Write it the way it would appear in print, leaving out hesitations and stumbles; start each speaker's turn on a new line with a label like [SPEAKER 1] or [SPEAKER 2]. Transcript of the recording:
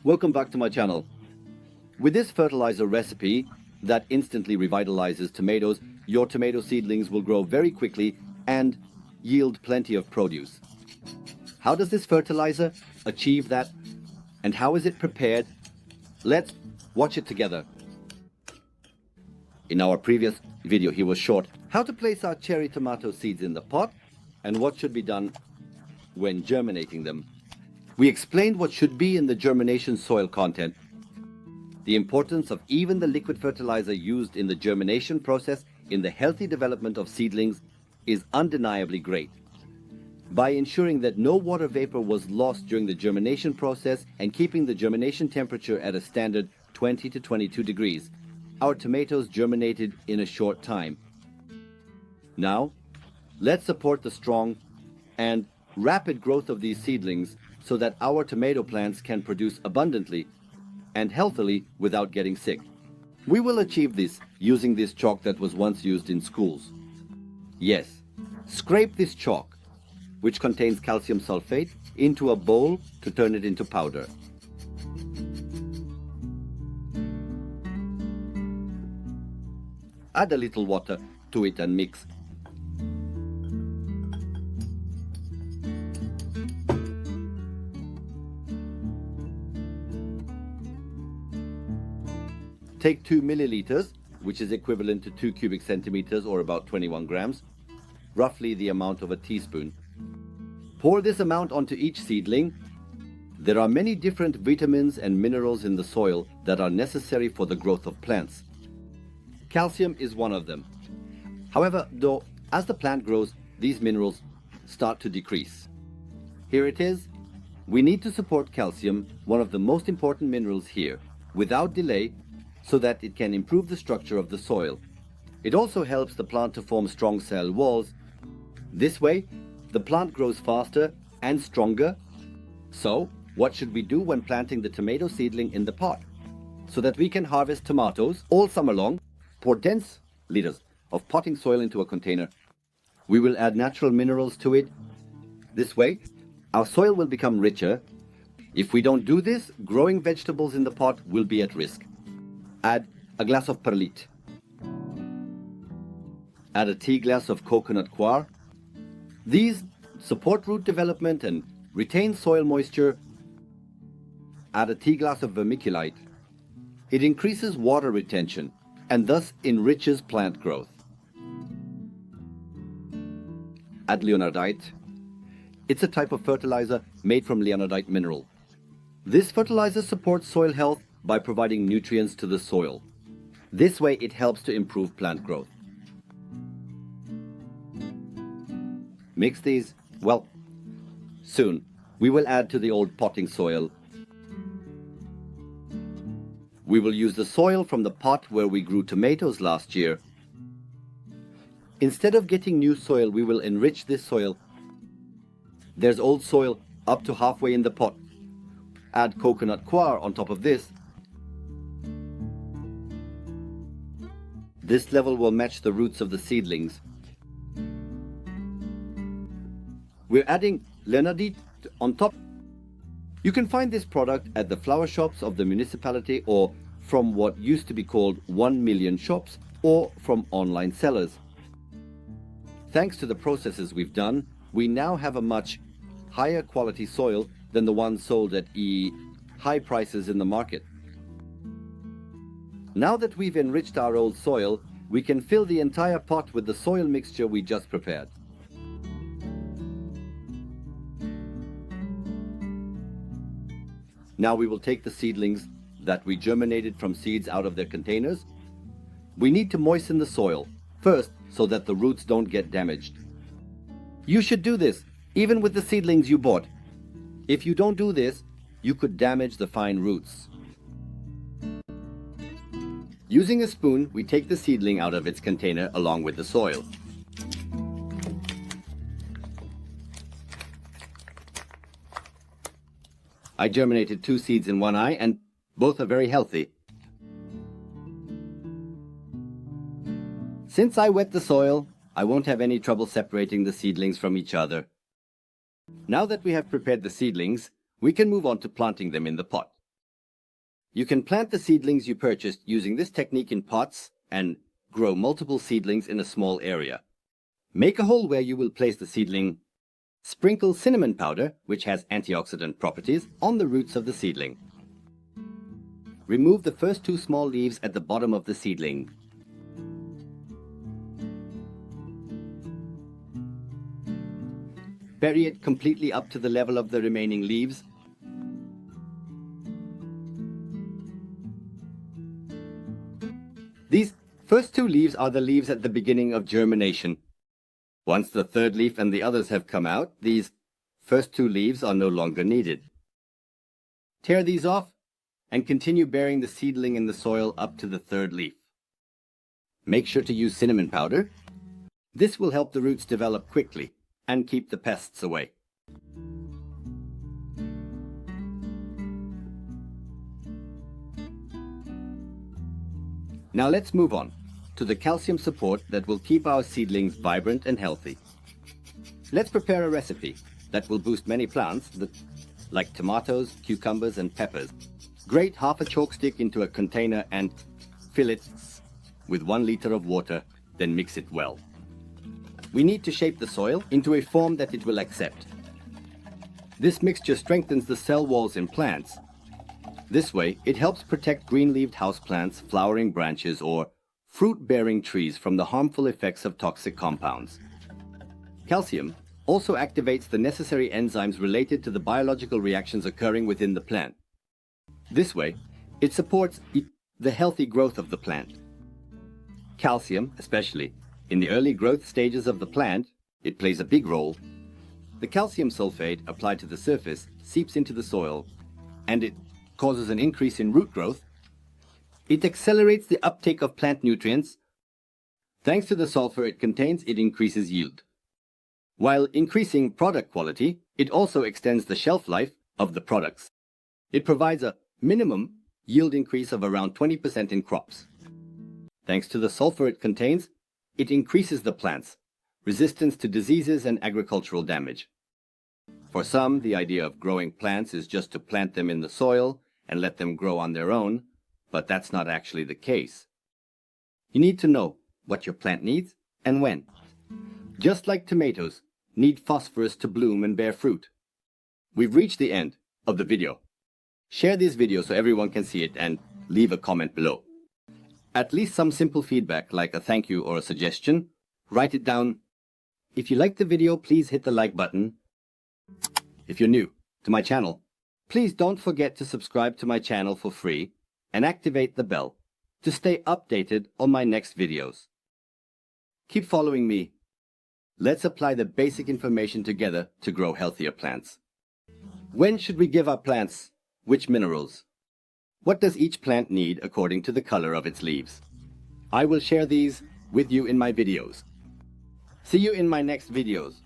[SPEAKER 1] Welcome back to my channel. With this fertilizer recipe that instantly revitalizes tomatoes, your tomato seedlings will grow very quickly and yield plenty of produce. How does this fertilizer achieve that? And how is it prepared? Let's watch it together. In our previous video, he was short how to place our cherry tomato seeds in the pot and what should be done when germinating them. We explained what should be in the germination soil content. The importance of even the liquid fertilizer used in the germination process in the healthy development of seedlings is undeniably great. By ensuring that no water vapor was lost during the germination process and keeping the germination temperature at a standard 20 to 22 degrees, our tomatoes germinated in a short time. Now, let's support the strong and rapid growth of these seedlings so that our tomato plants can produce abundantly and healthily without getting sick. We will achieve this using this chalk that was once used in schools. Yes, scrape this chalk, which contains calcium sulphate, into a bowl to turn it into powder. Add a little water to it and mix. Take 2 milliliters, which is equivalent to 2 cubic centimeters or about 21 grams, roughly the amount of a teaspoon. Pour this amount onto each seedling. There are many different vitamins and minerals in the soil that are necessary for the growth of plants. Calcium is one of them. However, though, as the plant grows, these minerals start to decrease. Here it is. We need to support calcium, one of the most important minerals here, without delay, so that it can improve the structure of the soil. It also helps the plant to form strong cell walls. This way, the plant grows faster and stronger. So, what should we do when planting the tomato seedling in the pot? So that we can harvest tomatoes all summer long, pour dense liters of potting soil into a container. We will add natural minerals to it. This way, our soil will become richer. If we don't do this, growing vegetables in the pot will be at risk. Add a glass of perlite. Add a tea glass of coconut coir. These support root development and retain soil moisture. Add a tea glass of vermiculite. It increases water retention and thus enriches plant growth. Add leonardite. It's a type of fertilizer made from leonardite mineral. This fertilizer supports soil health by providing nutrients to the soil. This way it helps to improve plant growth. Mix these, well, soon we will add to the old potting soil. We will use the soil from the pot where we grew tomatoes last year. Instead of getting new soil, we will enrich this soil. There's old soil up to halfway in the pot. Add coconut coir on top of this. This level will match the roots of the seedlings. We're adding leonardite on top. You can find this product at the flower shops of the municipality or from what used to be called 1 million shops or from online sellers. Thanks to the processes we've done, we now have a much higher quality soil than the ones sold at high prices in the market. Now that we've enriched our old soil, we can fill the entire pot with the soil mixture we just prepared. Now we will take the seedlings that we germinated from seeds out of their containers. We need to moisten the soil first so that the roots don't get damaged. You should do this even with the seedlings you bought. If you don't do this, you could damage the fine roots. Using a spoon, we take the seedling out of its container along with the soil. I germinated 2 seeds in one eye and both are very healthy. Since I wet the soil, I won't have any trouble separating the seedlings from each other. Now that we have prepared the seedlings, we can move on to planting them in the pot. You can plant the seedlings you purchased using this technique in pots and grow multiple seedlings in a small area. Make a hole where you will place the seedling. Sprinkle cinnamon powder, which has antioxidant properties, on the roots of the seedling. Remove the first 2 small leaves at the bottom of the seedling. Bury it completely up to the level of the remaining leaves. These first 2 leaves are the leaves at the beginning of germination. Once the 3rd leaf and the others have come out, these first 2 leaves are no longer needed. Tear these off and continue burying the seedling in the soil up to the 3rd leaf. Make sure to use cinnamon powder. This will help the roots develop quickly and keep the pests away. Now let's move on to the calcium support that will keep our seedlings vibrant and healthy. Let's prepare a recipe that will boost many plants like tomatoes, cucumbers and peppers. Grate half a chalk stick into a container and fill it with 1 liter of water, then mix it well. We need to shape the soil into a form that it will accept. This mixture strengthens the cell walls in plants. This way, it helps protect green-leaved houseplants, flowering branches, or fruit-bearing trees from the harmful effects of toxic compounds. Calcium also activates the necessary enzymes related to the biological reactions occurring within the plant. This way, it supports the healthy growth of the plant. Calcium, especially in the early growth stages of the plant, it plays a big role. The calcium sulphate applied to the surface seeps into the soil, and it causes an increase in root growth. It accelerates the uptake of plant nutrients. Thanks to the sulfur it contains, it increases yield. While increasing product quality, it also extends the shelf life of the products. It provides a minimum yield increase of around 20% in crops. Thanks to the sulfur it contains, it increases the plant's resistance to diseases and agricultural damage. For some, the idea of growing plants is just to plant them in the soil and let them grow on their own, but that's not actually the case. You need to know what your plant needs and when. Just like tomatoes need phosphorus to bloom and bear fruit. We've reached the end of the video. Share this video so everyone can see it and leave a comment below. At least some simple feedback like a thank you or a suggestion. Write it down. If you liked the video, please hit the like button. If you're new to my channel, please don't forget to subscribe to my channel for free and activate the bell to stay updated on my next videos. Keep following me. Let's apply the basic information together to grow healthier plants. When should we give our plants which minerals? What does each plant need according to the color of its leaves? I will share these with you in my videos. See you in my next videos.